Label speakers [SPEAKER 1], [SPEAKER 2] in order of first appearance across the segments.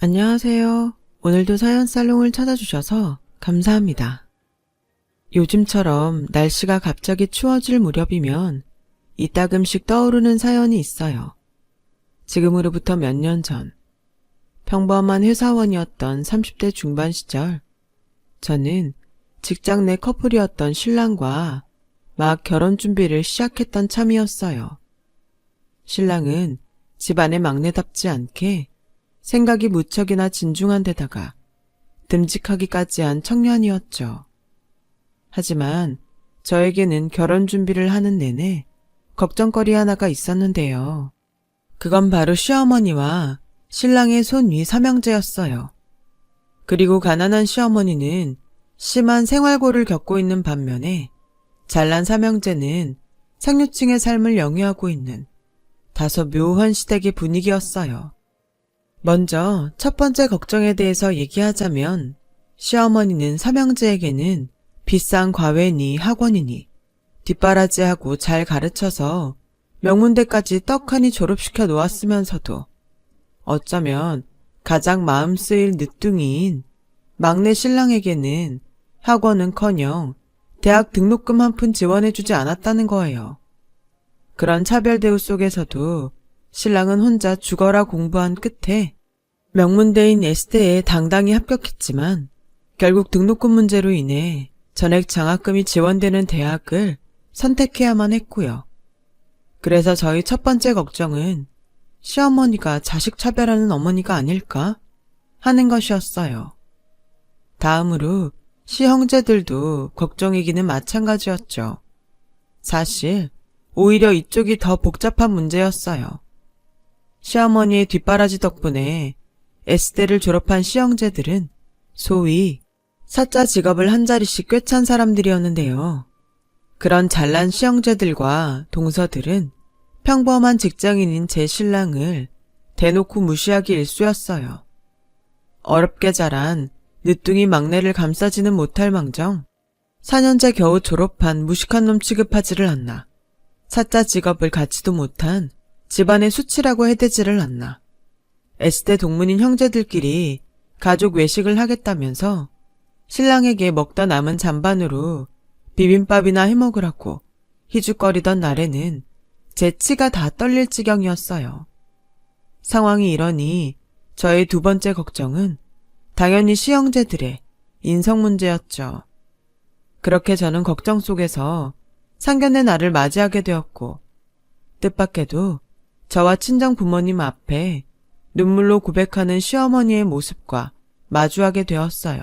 [SPEAKER 1] 안녕하세요. 오늘도 사연 살롱을 찾아주셔서 감사합니다. 요즘처럼 날씨가 갑자기 추워질 무렵이면 이따금씩 떠오르는 사연이 있어요. 지금으로부터 몇 년 전, 평범한 회사원이었던 30대 중반 시절, 저는 직장 내 커플이었던 신랑과 막 결혼 준비를 시작했던 참이었어요. 신랑은 집안의 막내답지 않게 생각이 무척이나 진중한 데다가 듬직하기까지 한 청년이었죠. 하지만 저에게는 결혼 준비를 하는 내내 걱정거리 하나가 있었는데요. 그건 바로 시어머니와 신랑의 손위 삼형제였어요. 그리고 가난한 시어머니는 심한 생활고를 겪고 있는 반면에 잘난 삼형제는 상류층의 삶을 영위하고 있는 다소 묘한 시댁의 분위기였어요. 먼저 첫 번째 걱정에 대해서 얘기하자면 시어머니는 삼형제에게는 비싼 과외니 학원이니 뒷바라지하고 잘 가르쳐서 명문대까지 떡하니 졸업시켜 놓았으면서도 어쩌면 가장 마음 쓰일 늦둥이인 막내 신랑에게는 학원은커녕 대학 등록금 한 푼 지원해주지 않았다는 거예요. 그런 차별 대우 속에서도 신랑은 혼자 죽어라 공부한 끝에 명문대인 에스테에 당당히 합격했지만 결국 등록금 문제로 인해 전액 장학금이 지원되는 대학을 선택해야만 했고요. 그래서 저희 첫 번째 걱정은 시어머니가 자식 차별하는 어머니가 아닐까 하는 것이었어요. 다음으로 시형제들도 걱정이기는 마찬가지였죠. 사실 오히려 이쪽이 더 복잡한 문제였어요. 시어머니의 뒷바라지 덕분에 S대를 졸업한 시형제들은 소위 사자 직업을 한 자리씩 꿰찬 사람들이었는데요. 그런 잘난 시형제들과 동서들은 평범한 직장인인 제 신랑을 대놓고 무시하기 일쑤였어요. 어렵게 자란 늦둥이 막내를 감싸지는 못할 망정 4년째 겨우 졸업한 무식한 놈 취급하지를 않나, 사자 직업을 갖지도 못한 집안의 수치라고 해대지를 않나, S대 동문인 형제들끼리 가족 외식을 하겠다면서 신랑에게 먹다 남은 잔반으로 비빔밥이나 해먹으라고 희죽거리던 날에는 제 치가 다 떨릴 지경이었어요. 상황이 이러니 저의 두 번째 걱정은 당연히 시형제들의 인성 문제였죠. 그렇게 저는 걱정 속에서 상견례 날을 맞이하게 되었고, 뜻밖에도 저와 친정 부모님 앞에 눈물로 고백하는 시어머니의 모습과 마주하게 되었어요.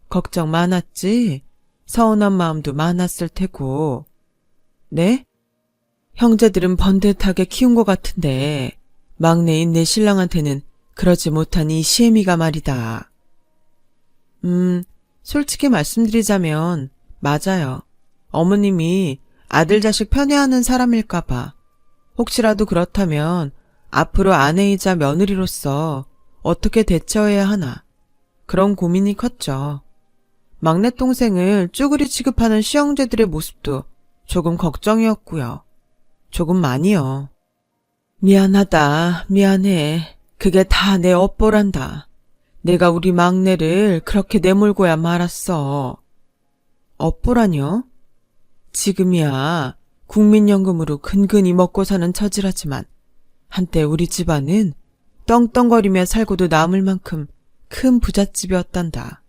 [SPEAKER 1] 걱정 많았지? 서운한 마음도 많았을 테고. 네? 형제들은 번듯하게 키운 것 같은데 막내인 내 신랑한테는 그러지 못한 이 시애미가 말이다. 솔직히 말씀드리자면 맞아요. 어머님이 아들 자식 편애하는 사람일까봐, 혹시라도 그렇다면 앞으로 아내이자 며느리로서 어떻게 대처해야 하나, 그런 고민이 컸죠. 막내 동생을 쭈그리 취급하는 시형제들의 모습도 조금 걱정이었고요. 조금 많이요. 미안하다, 미안해. 그게 다 내 업보란다. 내가 우리 막내를 그렇게 내몰고야 말았어. 업보라뇨? 지금이야 국민연금으로 근근히 먹고 사는 처지라지만 한때 우리 집안은 떵떵거리며 살고도 남을 만큼 큰 부잣집이었단다.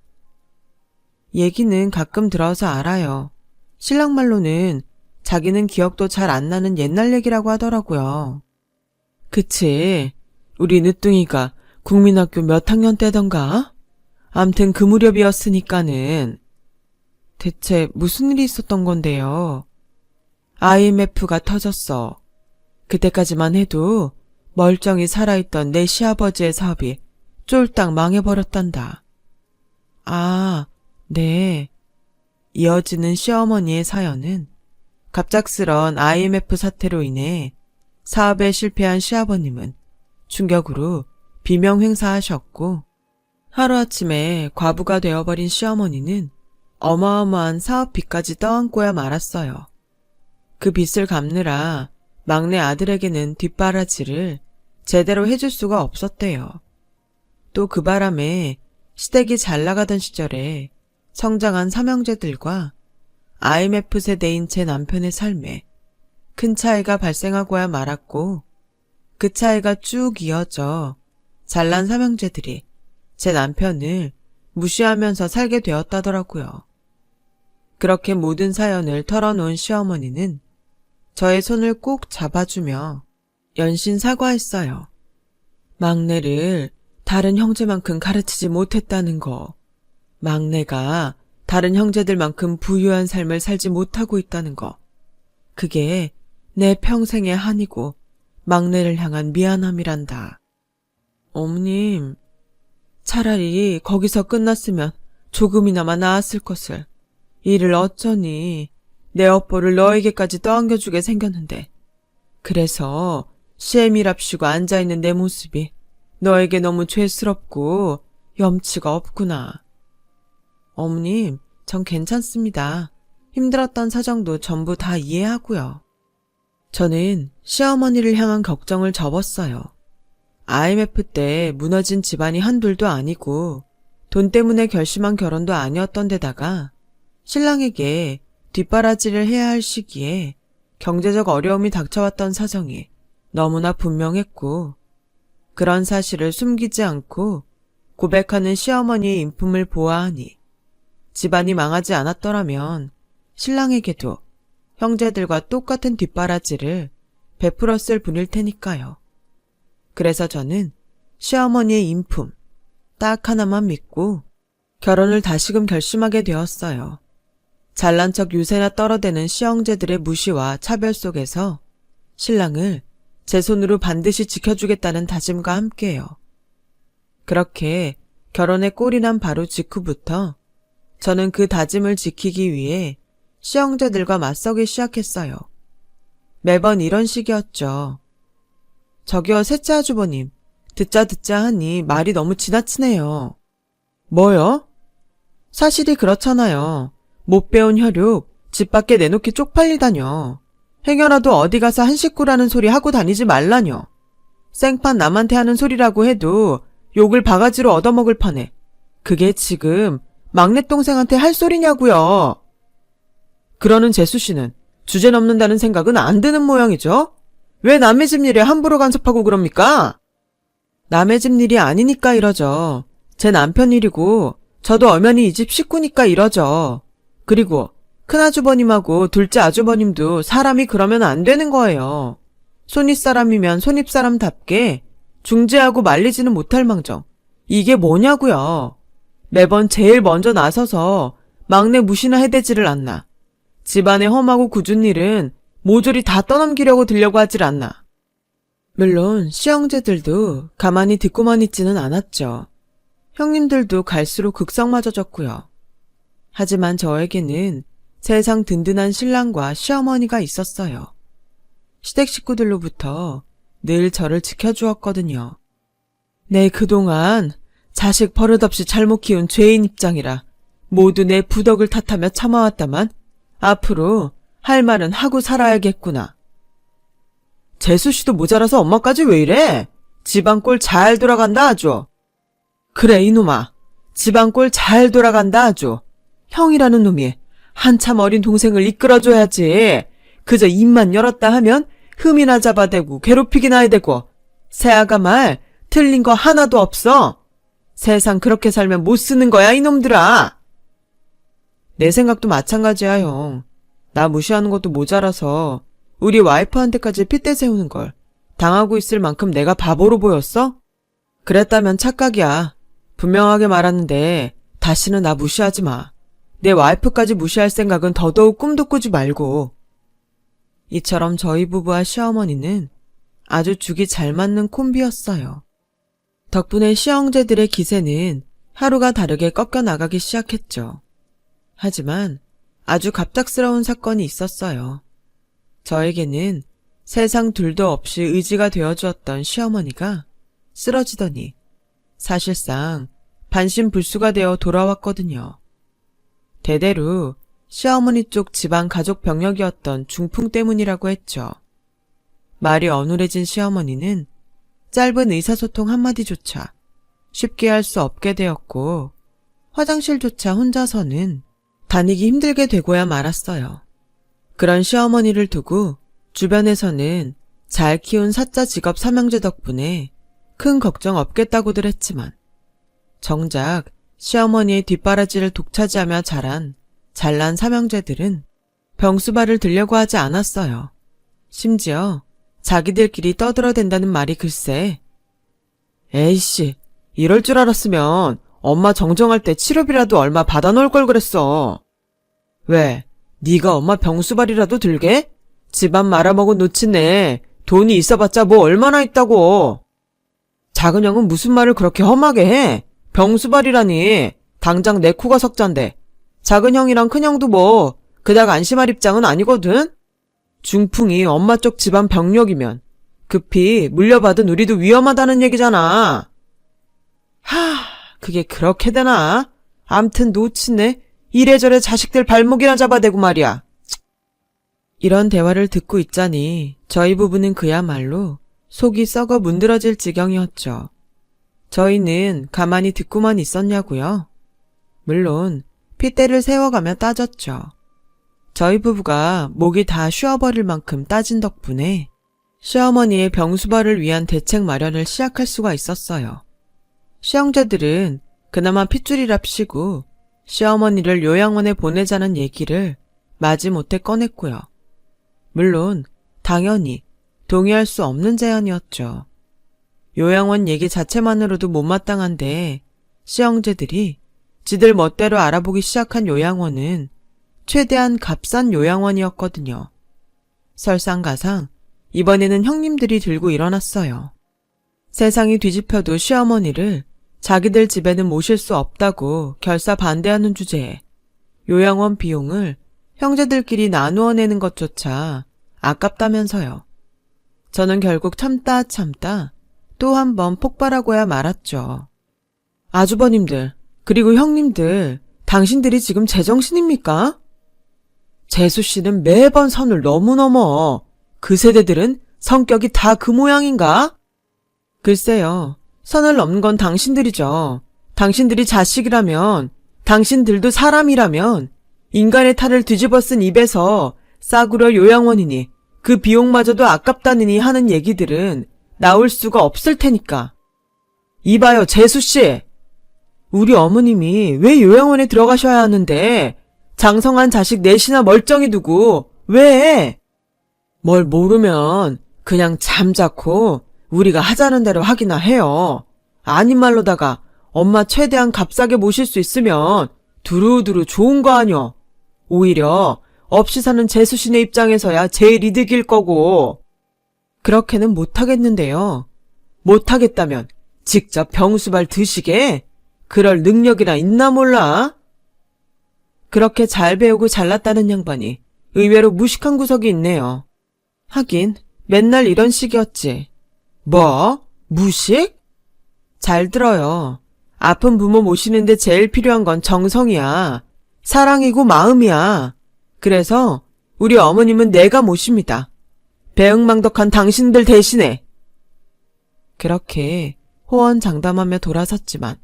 [SPEAKER 1] 얘기는 가끔 들어서 알아요. 신랑 말로는 자기는 기억도 잘 안 나는 옛날 얘기라고 하더라고요. 그치, 우리 늦둥이가 국민학교 몇 학년 때던가? 암튼 그 무렵이었으니까는. 대체 무슨 일이 있었던 건데요? IMF가 터졌어. 그때까지만 해도 멀쩡히 살아있던 내 시아버지의 사업이 쫄딱 망해버렸단다. 아, 네. 이어지는 시어머니의 사연은 갑작스런 IMF 사태로 인해 사업에 실패한 시아버님은 충격으로 비명 행사하셨고, 하루아침에 과부가 되어버린 시어머니는 어마어마한 사업 빚까지 떠안고야 말았어요. 그 빚을 갚느라 막내 아들에게는 뒷바라지를 제대로 해줄 수가 없었대요. 또 그 바람에 시댁이 잘 나가던 시절에 성장한 삼형제들과 IMF 세대인 제 남편의 삶에 큰 차이가 발생하고야 말았고, 그 차이가 쭉 이어져 잘난 삼형제들이 제 남편을 무시하면서 살게 되었다더라고요. 그렇게 모든 사연을 털어놓은 시어머니는 저의 손을 꼭 잡아주며 연신 사과했어요. 막내를 다른 형제만큼 가르치지 못했다는 거, 막내가 다른 형제들만큼 부유한 삶을 살지 못하고 있다는 거, 그게 내 평생의 한이고 막내를 향한 미안함이란다. 어머님, 차라리 거기서 끝났으면 조금이나마 나았을 것을. 이를 어쩌니 내 업보를 너에게까지 떠안겨주게 생겼는데, 그래서 시애미랍시고 앉아있는 내 모습이 너에게 너무 죄스럽고 염치가 없구나. 어머님, 전 괜찮습니다. 힘들었던 사정도 전부 다 이해하고요. 저는 시어머니를 향한 걱정을 접었어요. IMF 때 무너진 집안이 한둘도 아니고 돈 때문에 결심한 결혼도 아니었던 데다가 신랑에게 뒷바라지를 해야 할 시기에 경제적 어려움이 닥쳐왔던 사정이 너무나 분명했고, 그런 사실을 숨기지 않고 고백하는 시어머니의 인품을 보아하니 집안이 망하지 않았더라면 신랑에게도 형제들과 똑같은 뒷바라지를 베풀었을 분일 테니까요. 그래서 저는 시어머니의 인품 딱 하나만 믿고 결혼을 다시금 결심하게 되었어요. 잘난 척 유세나 떨어대는 시형제들의 무시와 차별 속에서 신랑을 제 손으로 반드시 지켜주겠다는 다짐과 함께요. 그렇게 결혼에 꼴이 난 바로 직후부터 저는 그 다짐을 지키기 위해 시형제들과 맞서기 시작했어요. 매번 이런 식이었죠. 저기요, 셋째 아주버님, 듣자 하니 말이 너무 지나치네요. 뭐요? 사실이 그렇잖아요. 못 배운 혈육 집 밖에 내놓기 쪽팔리다뇨. 행여라도 어디 가서 한 식구라는 소리 하고 다니지 말라뇨. 생판 남한테 하는 소리라고 해도 욕을 바가지로 얻어먹을 판에 그게 지금 막내 동생한테 할 소리냐고요. 그러는 재수씨는 주제 넘는다는 생각은 안 드는 모양이죠? 왜 남의 집 일에 함부로 간섭하고 그럽니까? 남의 집 일이 아니니까 이러죠. 제 남편 일이고 저도 엄연히 이 집 식구니까 이러죠. 그리고 큰아주버님하고 둘째 아주버님도 사람이 그러면 안 되는 거예요. 손윗사람이면 손윗사람답게 중재하고 말리지는 못할 망정. 이게 뭐냐고요. 매번 제일 먼저 나서서 막내 무시나 해대지를 않나. 집안의 험하고 굳은 일은 모조리 다 떠넘기려고 들려고 하질 않나. 물론 시형제들도 가만히 듣고만 있지는 않았죠. 형님들도 갈수록 극성맞아졌고요. 하지만 저에게는 세상 든든한 신랑과 시어머니가 있었어요. 시댁 식구들로부터 늘 저를 지켜주었거든요. 내 그동안 자식 버릇없이 잘못 키운 죄인 입장이라 모두 내 부덕을 탓하며 참아왔다만 앞으로 할 말은 하고 살아야겠구나. 재수씨도 모자라서 엄마까지 왜 이래? 집안 꼴 잘 돌아간다 아주. 그래 이놈아, 집안 꼴 잘 돌아간다 아주. 형이라는 놈이 한참 어린 동생을 이끌어줘야지. 그저 입만 열었다 하면 흠이나 잡아대고 괴롭히기나 해대고 새아가 말 틀린 거 하나도 없어. 세상 그렇게 살면 못 쓰는 거야 이놈들아. 내 생각도 마찬가지야 형. 나 무시하는 것도 모자라서 우리 와이프한테까지 핏대 세우는 걸 당하고 있을 만큼 내가 바보로 보였어? 그랬다면 착각이야. 분명하게 말하는데 다시는 나 무시하지 마. 내 와이프까지 무시할 생각은 더더욱 꿈도 꾸지 말고. 이처럼 저희 부부와 시어머니는 아주 죽이 잘 맞는 콤비였어요. 덕분에 시형제들의 기세는 하루가 다르게 꺾여나가기 시작했죠. 하지만 아주 갑작스러운 사건이 있었어요. 저에게는 세상 둘도 없이 의지가 되어주었던 시어머니가 쓰러지더니 사실상 반신불수가 되어 돌아왔거든요. 대대로 시어머니 쪽 집안 가족 병력이었던 중풍 때문이라고 했죠. 말이 어눌해진 시어머니는 짧은 의사소통 한마디조차 쉽게 할 수 없게 되었고 화장실조차 혼자서는 다니기 힘들게 되고야 말았어요. 그런 시어머니를 두고 주변에서는 잘 키운 사짜 직업 삼형제 덕분에 큰 걱정 없겠다고들 했지만 정작 시어머니의 뒷바라지를 독차지하며 자란 잘난 삼형제들은 병수발을 들려고 하지 않았어요. 심지어 자기들끼리 떠들어댄다는 말이 글쎄. 에이씨, 이럴 줄 알았으면 엄마 정정할 때 치료비라도 얼마 받아놓을 걸 그랬어. 왜, 네가 엄마 병수발이라도 들게? 집안 말아먹은 노친네 돈이 있어봤자 뭐 얼마나 있다고. 작은 형은 무슨 말을 그렇게 험하게 해? 병수발이라니. 당장 내 코가 석잔데. 작은 형이랑 큰 형도 뭐 그닥 안심할 입장은 아니거든? 중풍이 엄마 쪽 집안 병력이면 급히 물려받은 우리도 위험하다는 얘기잖아. 그게 그렇게 되나? 암튼 놓치네. 이래저래 자식들 발목이나 잡아대고 말이야. 이런 대화를 듣고 있자니 저희 부부는 그야말로 속이 썩어 문드러질 지경이었죠. 저희는 가만히 듣고만 있었냐고요? 물론 핏대를 세워가며 따졌죠. 저희 부부가 목이 다 쉬어버릴 만큼 따진 덕분에 시어머니의 병수발을 위한 대책 마련을 시작할 수가 있었어요. 시형제들은 그나마 핏줄이랍시고 시어머니를 요양원에 보내자는 얘기를 마지못해 꺼냈고요. 물론 당연히 동의할 수 없는 제안이었죠. 요양원 얘기 자체만으로도 못마땅한데 시형제들이 지들 멋대로 알아보기 시작한 요양원은 최대한 값싼 요양원이었거든요. 설상가상 이번에는 형님들이 들고 일어났어요. 세상이 뒤집혀도 시어머니를 자기들 집에는 모실 수 없다고 결사 반대하는 주제에 요양원 비용을 형제들끼리 나누어 내는 것조차 아깝다면서요. 저는 결국 참다 또 한 번 폭발하고야 말았죠. 아주버님들, 그리고 형님들, 당신들이 지금 제정신입니까? 재수씨는 매번 선을 너무 넘어. 그 세대들은 성격이 다 그 모양인가? 글쎄요. 선을 넘는 건 당신들이죠. 당신들이 자식이라면, 당신들도 사람이라면 인간의 탈을 뒤집어 쓴 입에서 싸구려 요양원이니 그 비용마저도 아깝다느니 하는 얘기들은 나올 수가 없을 테니까. 이봐요, 재수씨. 우리 어머님이 왜 요양원에 들어가셔야 하는데 장성한 자식 넷이나 멀쩡히 두고 왜? 뭘 모르면 그냥 잠자코 우리가 하자는 대로 하기나 해요. 아닌 말로다가 엄마 최대한 값싸게 모실 수 있으면 두루두루 좋은 거 아뇨. 오히려 없이 사는 재수신의 입장에서야 제일 이득일 거고. 그렇게는 못하겠는데요. 못하겠다면 직접 병수발 드시게? 그럴 능력이나 있나 몰라? 그렇게 잘 배우고 잘났다는 양반이 의외로 무식한 구석이 있네요. 하긴 맨날 이런 식이었지. 뭐? 무식? 잘 들어요. 아픈 부모 모시는데 제일 필요한 건 정성이야. 사랑이고 마음이야. 그래서 우리 어머님은 내가 모십니다. 배응망덕한 당신들 대신에. 그렇게 호언장담하며 돌아섰지만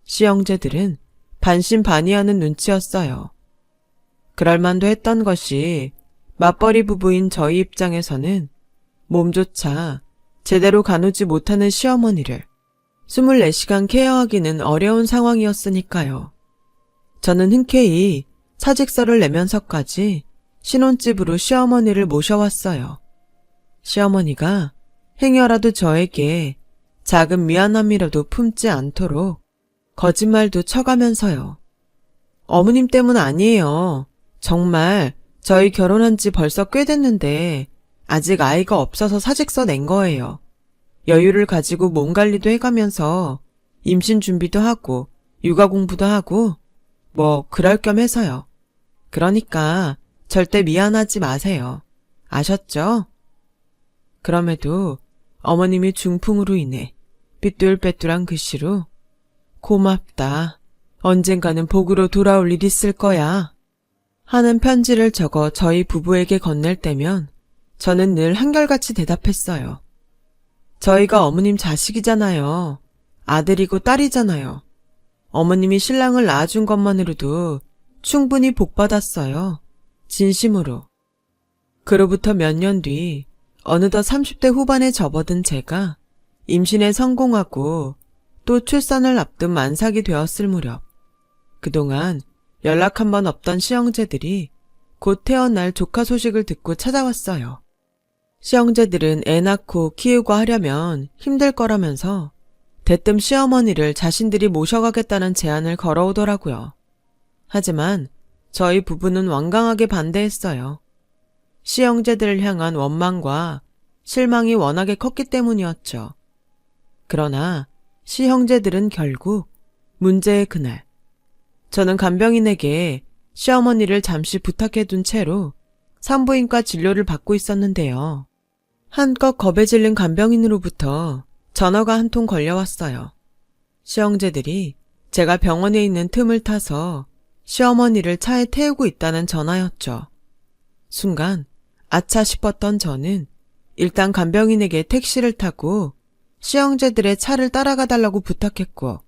[SPEAKER 1] 시형제들은 반신반의하는 눈치였어요. 그럴만도 했던 것이 맞벌이 부부인 저희 입장에서는 몸조차 제대로 가누지 못하는 시어머니를 24시간 케어하기는 어려운 상황이었으니까요. 저는 흔쾌히 사직서를 내면서까지 신혼집으로 시어머니를 모셔왔어요. 시어머니가 행여라도 저에게 작은 미안함이라도 품지 않도록 거짓말도 쳐가면서요. 어머님 때문 아니에요. 정말 저희 결혼한 지 벌써 꽤 됐는데 아직 아이가 없어서 사직서 낸 거예요. 여유를 가지고 몸 관리도 해가면서 임신 준비도 하고 육아 공부도 하고 뭐 그럴 겸 해서요. 그러니까 절대 미안하지 마세요. 아셨죠? 그럼에도 어머님이 중풍으로 인해 삐뚤빼뚤한 글씨로 고맙다. 언젠가는 복으로 돌아올 일 있을 거야. 하는 편지를 적어 저희 부부에게 건넬 때면 저는 늘 한결같이 대답했어요. 저희가 어머님 자식이잖아요. 아들이고 딸이잖아요. 어머님이 신랑을 낳아준 것만으로도 충분히 복받았어요. 진심으로. 그로부터 몇 년 뒤 어느덧 30대 후반에 접어든 제가 임신에 성공하고 또 출산을 앞둔 만삭이 되었을 무렵, 그동안 연락 한 번 없던 시형제들이 곧 태어날 조카 소식을 듣고 찾아왔어요. 시형제들은 애 낳고 키우고 하려면 힘들 거라면서 대뜸 시어머니를 자신들이 모셔가겠다는 제안을 걸어오더라고요. 하지만 저희 부부는 완강하게 반대했어요. 시형제들을 향한 원망과 실망이 워낙에 컸기 때문이었죠. 그러나 시형제들은 결국 문제의 그날, 저는 간병인에게 시어머니를 잠시 부탁해둔 채로 산부인과 진료를 받고 있었는데요. 한껏 겁에 질린 간병인으로부터 전화가 한 통 걸려왔어요. 시형제들이 제가 병원에 있는 틈을 타서 시어머니를 차에 태우고 있다는 전화였죠. 순간 아차 싶었던 저는 일단 간병인에게 택시를 타고 시형제들의 차를 따라가 달라고 부탁했고,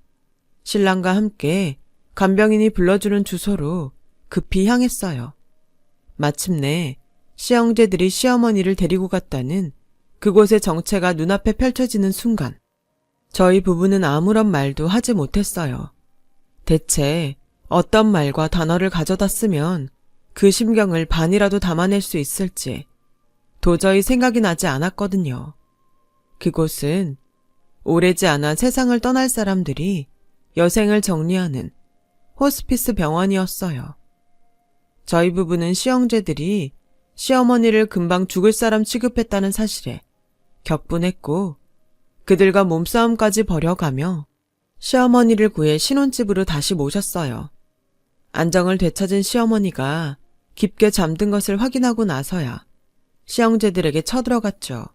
[SPEAKER 1] 신랑과 함께 간병인이 불러주는 주소로 급히 향했어요. 마침내 시형제들이 시어머니를 데리고 갔다는 그곳의 정체가 눈앞에 펼쳐지는 순간, 저희 부부는 아무런 말도 하지 못했어요. 대체 어떤 말과 단어를 가져다 쓰면 그 심경을 반이라도 담아낼 수 있을지 도저히 생각이 나지 않았거든요. 그곳은 오래지 않아 세상을 떠날 사람들이 여생을 정리하는 호스피스 병원이었어요. 저희 부부는 시형제들이 시어머니를 금방 죽을 사람 취급했다는 사실에 격분했고, 그들과 몸싸움까지 벌여가며 시어머니를 구해 신혼집으로 다시 모셨어요. 안정을 되찾은 시어머니가 깊게 잠든 것을 확인하고 나서야 시형제들에게 쳐들어갔죠.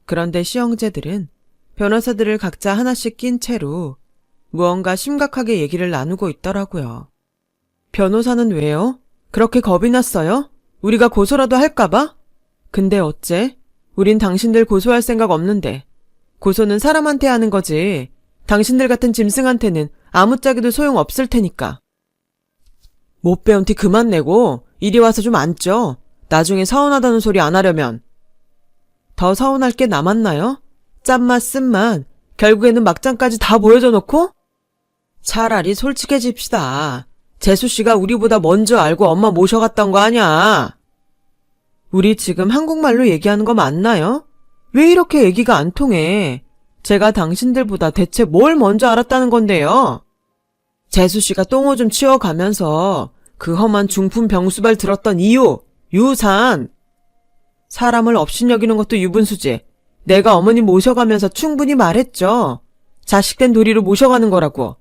[SPEAKER 1] 그런데 시형제들은 변호사들을 각자 하나씩 낀 채로 무언가 심각하게 얘기를 나누고 있더라고요. 변호사는 왜요? 그렇게 겁이 났어요? 우리가 고소라도 할까봐? 근데 어째? 우린 당신들 고소할 생각 없는데. 고소는 사람한테 하는 거지. 당신들 같은 짐승한테는 아무짝에도 소용 없을 테니까. 못 배운 티 그만 내고 이리 와서 좀 앉죠. 나중에 서운하다는 소리 안 하려면. 더 서운할 게 남았나요? 짠맛 쓴맛 결국에는 막장까지 다 보여줘 놓고? 차라리 솔직해집시다. 재수씨가 우리보다 먼저 알고 엄마 모셔갔던 거 아냐? 우리 지금 한국말로 얘기하는 거 맞나요? 왜 이렇게 얘기가 안 통해? 제가 당신들보다 대체 뭘 먼저 알았다는 건데요? 재수씨가 똥오줌 치워가면서 그 험한 중풍 병수발 들었던 이유, 유산. 사람을 업신여기는 것도 유분수지. 내가 어머니 모셔가면서 충분히 말했죠. 자식된 도리로 모셔가는 거라고.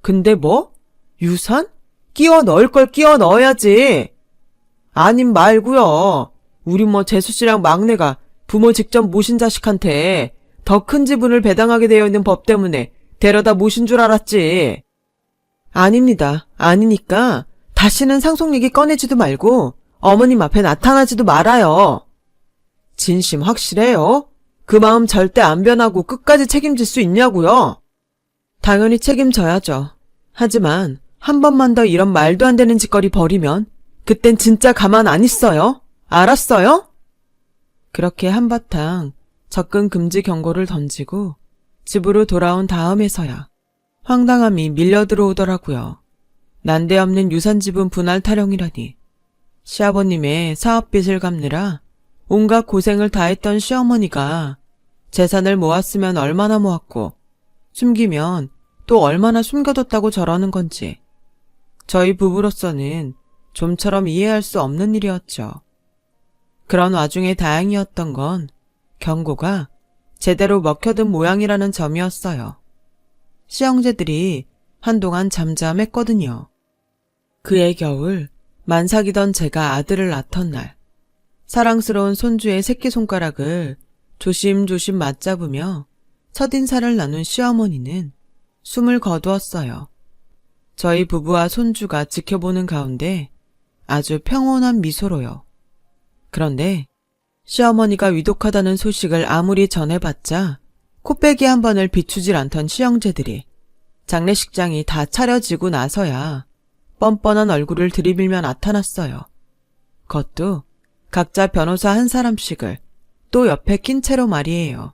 [SPEAKER 1] 근데 뭐? 유산? 끼워 넣을 걸 끼워 넣어야지. 아님 말고요. 우리 재수씨랑 막내가 부모 직접 모신 자식한테 더 큰 지분을 배당하게 되어 있는 법 때문에 데려다 모신 줄 알았지. 아닙니다. 아니니까 다시는 상속 얘기 꺼내지도 말고 어머님 앞에 나타나지도 말아요. 진심 확실해요? 그 마음 절대 안 변하고 끝까지 책임질 수 있냐고요? 당연히 책임져야죠. 하지만 한 번만 더 이런 말도 안 되는 짓거리 벌이면 그땐 진짜 가만 안 있어요. 알았어요? 그렇게 한바탕 접근 금지 경고를 던지고 집으로 돌아온 다음에서야 황당함이 밀려 들어오더라고요. 난데없는 유산지분 분할 타령이라니. 시아버님의 사업빚을 갚느라 온갖 고생을 다했던 시어머니가 재산을 모았으면 얼마나 모았고 숨기면 또 얼마나 숨겨뒀다고 저러는 건지 저희 부부로서는 좀처럼 이해할 수 없는 일이었죠. 그런 와중에 다행이었던 건 경고가 제대로 먹혀든 모양이라는 점이었어요. 시형제들이 한동안 잠잠했거든요. 그해 겨울 만삭이던 제가 아들을 낳던 날, 사랑스러운 손주의 새끼손가락을 조심조심 맞잡으며 첫인사를 나눈 시어머니는 숨을 거두었어요. 저희 부부와 손주가 지켜보는 가운데 아주 평온한 미소로요. 그런데 시어머니가 위독하다는 소식을 아무리 전해봤자 코빼기 한 번을 비추질 않던 시형제들이 장례식장이 다 차려지고 나서야 뻔뻔한 얼굴을 들이밀며 나타났어요. 그것도 각자 변호사 한 사람씩을 또 옆에 낀 채로 말이에요.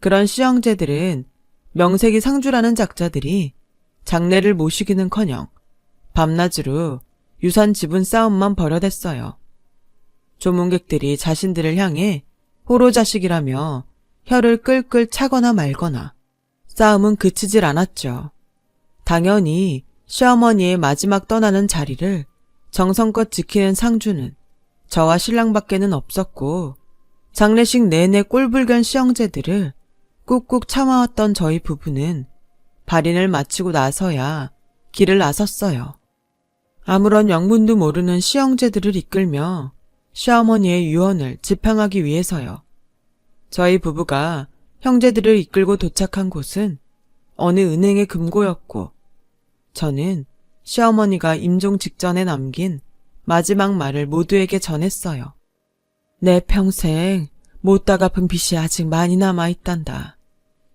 [SPEAKER 1] 그런 시형제들은 명색이 상주라는 작자들이 장례를 모시기는커녕 밤낮으로 유산 지분 싸움만 벌여댔어요. 조문객들이 자신들을 향해 호로자식이라며 혀를 끌끌 차거나 말거나 싸움은 그치질 않았죠. 당연히 시어머니의 마지막 떠나는 자리를 정성껏 지키는 상주는 저와 신랑밖에는 없었고 장례식 내내 꼴불견 시형제들을 꾹꾹 참아왔던 저희 부부는 발인을 마치고 나서야 길을 나섰어요. 아무런 영문도 모르는 시형제들을 이끌며 시어머니의 유언을 집행하기 위해서요. 저희 부부가 형제들을 이끌고 도착한 곳은 어느 은행의 금고였고 저는 시어머니가 임종 직전에 남긴 마지막 말을 모두에게 전했어요. 내 평생 못다 갚은 빚이 아직 많이 남아있단다.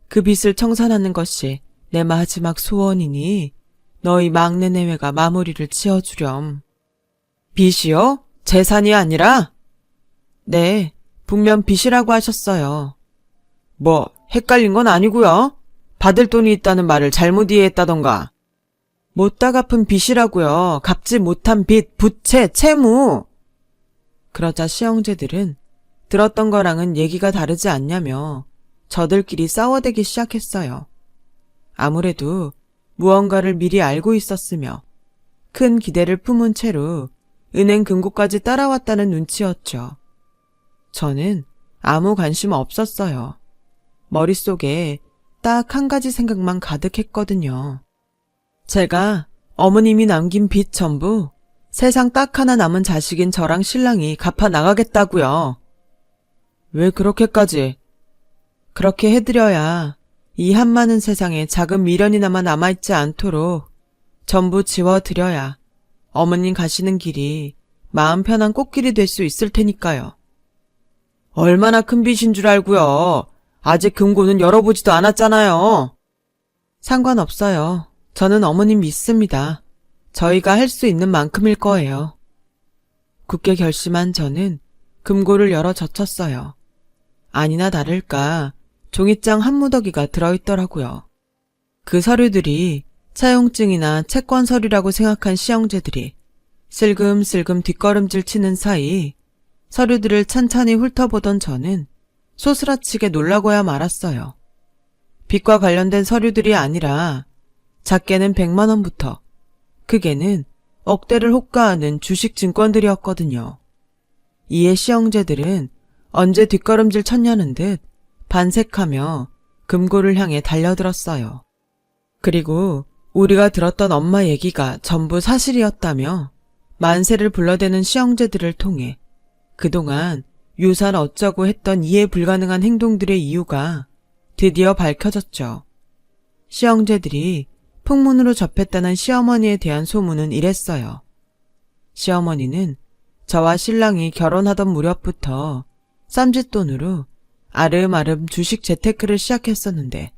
[SPEAKER 1] 그 빚을 청산하는 것이 내 마지막 소원이니 너희 막내 내외가 마무리를 지어주렴. 빚이요? 재산이 아니라? 네, 분명 빚이라고 하셨어요. 뭐 헷갈린 건 아니고요. 받을 돈이 있다는 말을 잘못 이해했다던가. 못다 갚은 빚이라고요. 갚지 못한 빚, 부채, 채무. 그러자 시형제들은 들었던 거랑은 얘기가 다르지 않냐며 저들끼리 싸워대기 시작했어요. 아무래도 무언가를 미리 알고 있었으며 큰 기대를 품은 채로 은행 금고까지 따라왔다는 눈치였죠. 저는 아무 관심 없었어요. 머릿속에 딱 한 가지 생각만 가득했거든요. 제가 어머님이 남긴 빚 전부 세상 딱 하나 남은 자식인 저랑 신랑이 갚아 나가겠다고요. 왜 그렇게까지? 그렇게 해드려야 이 한많은 세상에 작은 미련이나마 남아있지 않도록 전부 지워드려야 어머님 가시는 길이 마음 편한 꽃길이 될 수 있을 테니까요. 얼마나 큰 빚인 줄 알고요. 아직 금고는 열어보지도 않았잖아요. 상관없어요. 저는 어머님 믿습니다. 저희가 할 수 있는 만큼일 거예요. 굳게 결심한 저는 금고를 열어 젖혔어요. 아니나 다를까 종이장 한 무더기가 들어있더라고요. 그 서류들이 차용증이나 채권 서류라고 생각한 시형제들이 슬금슬금 뒷걸음질 치는 사이 서류들을 찬찬히 훑어보던 저는 소스라치게 놀라고야 말았어요. 빚과 관련된 서류들이 아니라 작게는 100만 원부터 크게는 억대를 호가하는 주식 증권들이었거든요. 이에 시형제들은 언제 뒷걸음질 쳤냐는 듯 반색하며 금고를 향해 달려들었어요. 그리고 우리가 들었던 엄마 얘기가 전부 사실이었다며 만세를 불러대는 시형제들을 통해 그동안 유산 어쩌고 했던 이해 불가능한 행동들의 이유가 드디어 밝혀졌죠. 시형제들이 풍문으로 접했다는 시어머니에 대한 소문은 이랬어요. 시어머니는 저와 신랑이 결혼하던 무렵부터 쌈짓돈으로 아름아름 주식 재테크를 시작했었는데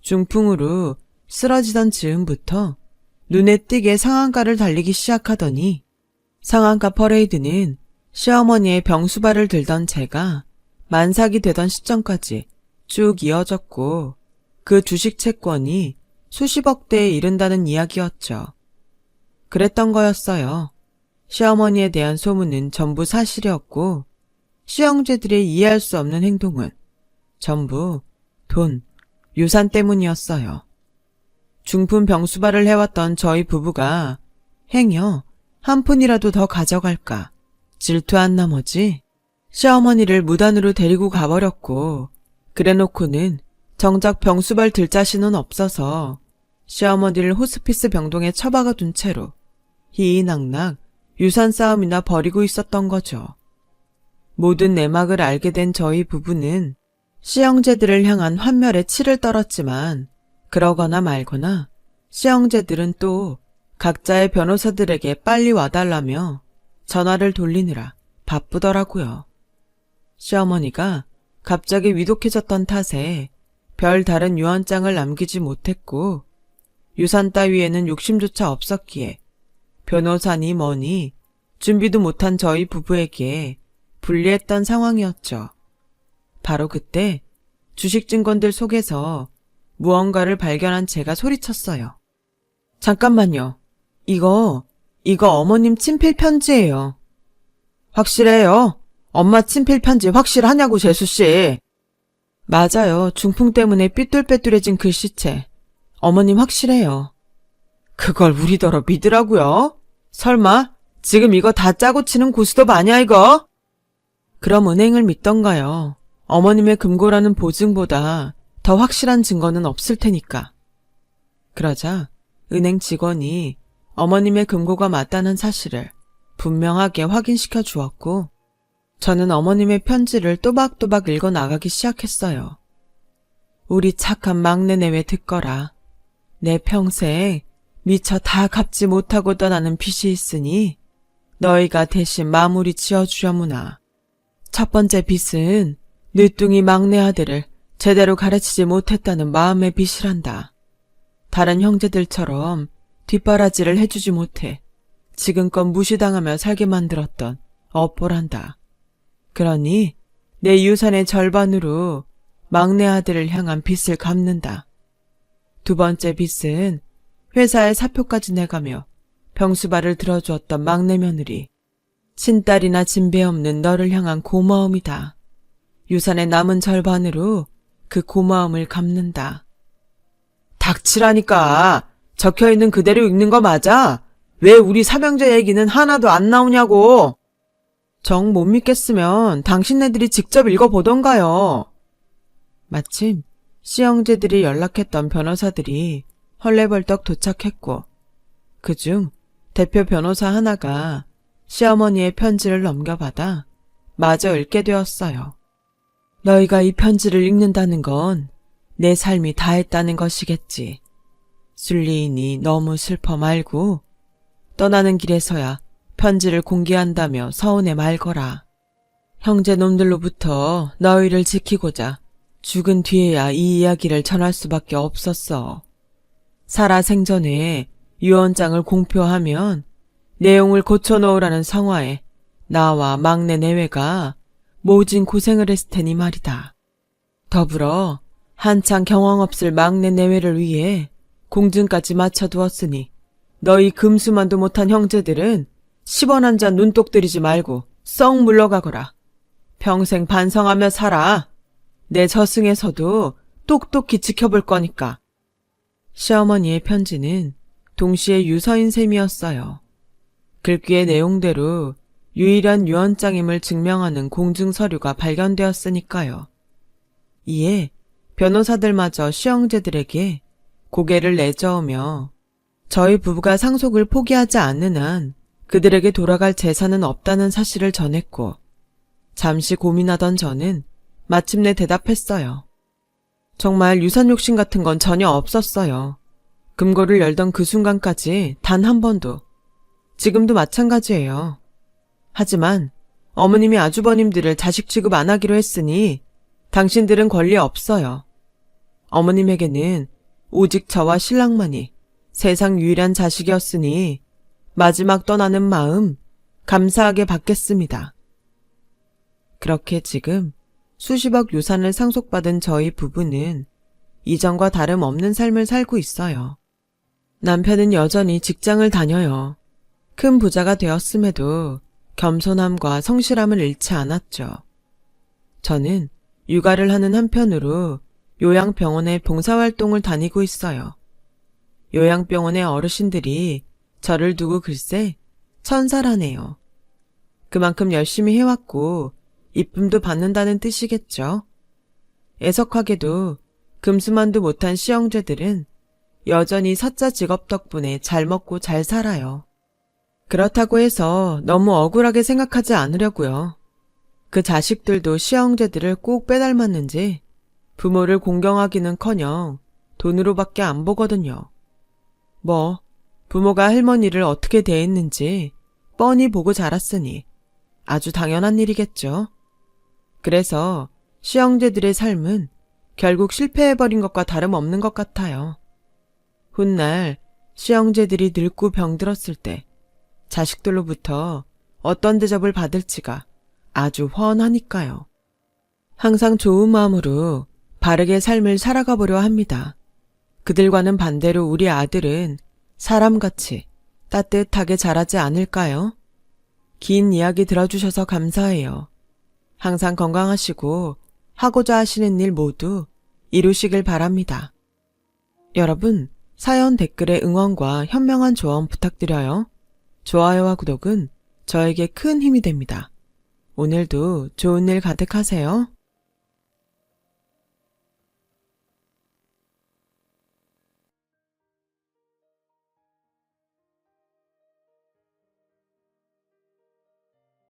[SPEAKER 1] 중풍으로 쓰러지던 즈음부터 눈에 띄게 상한가를 달리기 시작하더니 상한가 퍼레이드는 시어머니의 병수발을 들던 제가 만삭이 되던 시점까지 쭉 이어졌고 그 주식 채권이 수십억 대에 이른다는 이야기였죠. 그랬던 거였어요. 시어머니에 대한 소문은 전부 사실이었고 시형제들의 이해할 수 없는 행동은 전부 돈, 유산 때문이었어요. 중풍 병수발을 해왔던 저희 부부가 행여 한 푼이라도 더 가져갈까 질투한 나머지 시어머니를 무단으로 데리고 가버렸고 그래놓고는 정작 병수발 들 자신은 없어서 시어머니를 호스피스 병동에 처박아 둔 채로 희희낙낙 유산 싸움이나 벌이고 있었던 거죠. 모든 내막을 알게 된 저희 부부는 시형제들을 향한 환멸에 치를 떨었지만 그러거나 말거나 시형제들은 또 각자의 변호사들에게 빨리 와달라며 전화를 돌리느라 바쁘더라고요. 시어머니가 갑자기 위독해졌던 탓에 별 다른 유언장을 남기지 못했고 유산 따위에는 욕심조차 없었기에 변호사니 뭐니 준비도 못한 저희 부부에게 불리했던 상황이었죠. 바로 그때 주식 증권들 속에서 무언가를 발견한 제가 소리쳤어요. 잠깐만요. 이거 어머님 친필 편지예요. 확실해요? 엄마 친필 편지 확실하냐고, 재수씨. 맞아요. 중풍 때문에 삐뚤빼뚤해진 글씨체. 어머님 확실해요. 그걸 우리더러 믿으라고요? 설마 지금 이거 다 짜고 치는 고스톱 아니야 이거? 그럼 은행을 믿던가요. 어머님의 금고라는 보증보다 더 확실한 증거는 없을 테니까. 그러자 은행 직원이 어머님의 금고가 맞다는 사실을 분명하게 확인시켜 주었고 저는 어머님의 편지를 또박또박 읽어 나가기 시작했어요. 우리 착한 막내 내외 듣거라. 내 평생 미처 다 갚지 못하고 떠나는 빚이 있으니 너희가 대신 마무리 지어주려무나. 첫 번째 빚은 늦둥이 막내 아들을 제대로 가르치지 못했다는 마음의 빚이란다. 다른 형제들처럼 뒷바라지를 해주지 못해 지금껏 무시당하며 살게 만들었던 업보란다. 그러니 내 유산의 절반으로 막내 아들을 향한 빚을 갚는다. 두 번째 빚은 회사에 사표까지 내가며 병수발을 들어주었던 막내 며느리, 친딸이나 진배 없는 너를 향한 고마움이다. 유산의 남은 절반으로 그 고마움을 갚는다. 닥치라니까. 적혀있는 그대로 읽는 거 맞아? 왜 우리 삼형제 얘기는 하나도 안 나오냐고. 정 못 믿겠으면 당신네들이 직접 읽어보던가요. 마침 씨형제들이 연락했던 변호사들이 헐레벌떡 도착했고 그중 대표 변호사 하나가 시어머니의 편지를 넘겨받아 마저 읽게 되었어요. 너희가 이 편지를 읽는다는 건 내 삶이 다했다는 것이겠지. 순리인이 너무 슬퍼 말고 떠나는 길에서야 편지를 공개한다며 서운해 말거라. 형제놈들로부터 너희를 지키고자 죽은 뒤에야 이 이야기를 전할 수밖에 없었어. 살아 생전에 유언장을 공표하면 내용을 고쳐놓으라는 성화에 나와 막내 내외가 모진 고생을 했을 테니 말이다. 더불어 한창 경황 없을 막내 내외를 위해 공증까지 맞춰두었으니 너희 금수만도 못한 형제들은 10원 한 잔 눈독 들이지 말고 썩 물러가거라. 평생 반성하며 살아. 내 저승에서도 똑똑히 지켜볼 거니까. 시어머니의 편지는 동시에 유서인 셈이었어요. 글귀의 내용대로 유일한 유언장임을 증명하는 공증서류가 발견되었으니까요. 이에 변호사들마저 시형제들에게 고개를 내저으며 저희 부부가 상속을 포기하지 않는 한 그들에게 돌아갈 재산은 없다는 사실을 전했고 잠시 고민하던 저는 마침내 대답했어요. 정말 유산 욕심 같은 건 전혀 없었어요. 금고를 열던 그 순간까지 단 한 번도. 지금도 마찬가지예요. 하지만 어머님이 아주버님들을 자식 취급 안 하기로 했으니 당신들은 권리 없어요. 어머님에게는 오직 저와 신랑만이 세상 유일한 자식이었으니 마지막 떠나는 마음 감사하게 받겠습니다. 그렇게 지금 수십억 유산을 상속받은 저희 부부는 이전과 다름없는 삶을 살고 있어요. 남편은 여전히 직장을 다녀요. 큰 부자가 되었음에도 겸손함과 성실함을 잃지 않았죠. 저는 육아를 하는 한편으로 요양병원에 봉사활동을 다니고 있어요. 요양병원의 어르신들이 저를 두고 글쎄 천사라네요. 그만큼 열심히 해왔고 이쁨도 받는다는 뜻이겠죠. 애석하게도 금수만도 못한 시형제들은 여전히 사자 직업 덕분에 잘 먹고 잘 살아요. 그렇다고 해서 너무 억울하게 생각하지 않으려고요. 그 자식들도 시형제들을 꼭 빼닮았는지 부모를 공경하기는커녕 돈으로밖에 안 보거든요. 뭐 부모가 할머니를 어떻게 대했는지 뻔히 보고 자랐으니 아주 당연한 일이겠죠. 그래서 시형제들의 삶은 결국 실패해버린 것과 다름없는 것 같아요. 훗날 시형제들이 늙고 병들었을 때 자식들로부터 어떤 대접을 받을지가 아주 훤하니까요. 항상 좋은 마음으로 바르게 삶을 살아가 보려 합니다. 그들과는 반대로 우리 아들은 사람같이 따뜻하게 자라지 않을까요? 긴 이야기 들어주셔서 감사해요. 항상 건강하시고 하고자 하시는 일 모두 이루시길 바랍니다. 여러분, 사연 댓글에 응원과 현명한 조언 부탁드려요. 좋아요와 구독은 저에게 큰 힘이 됩니다. 오늘도 좋은 일 가득하세요.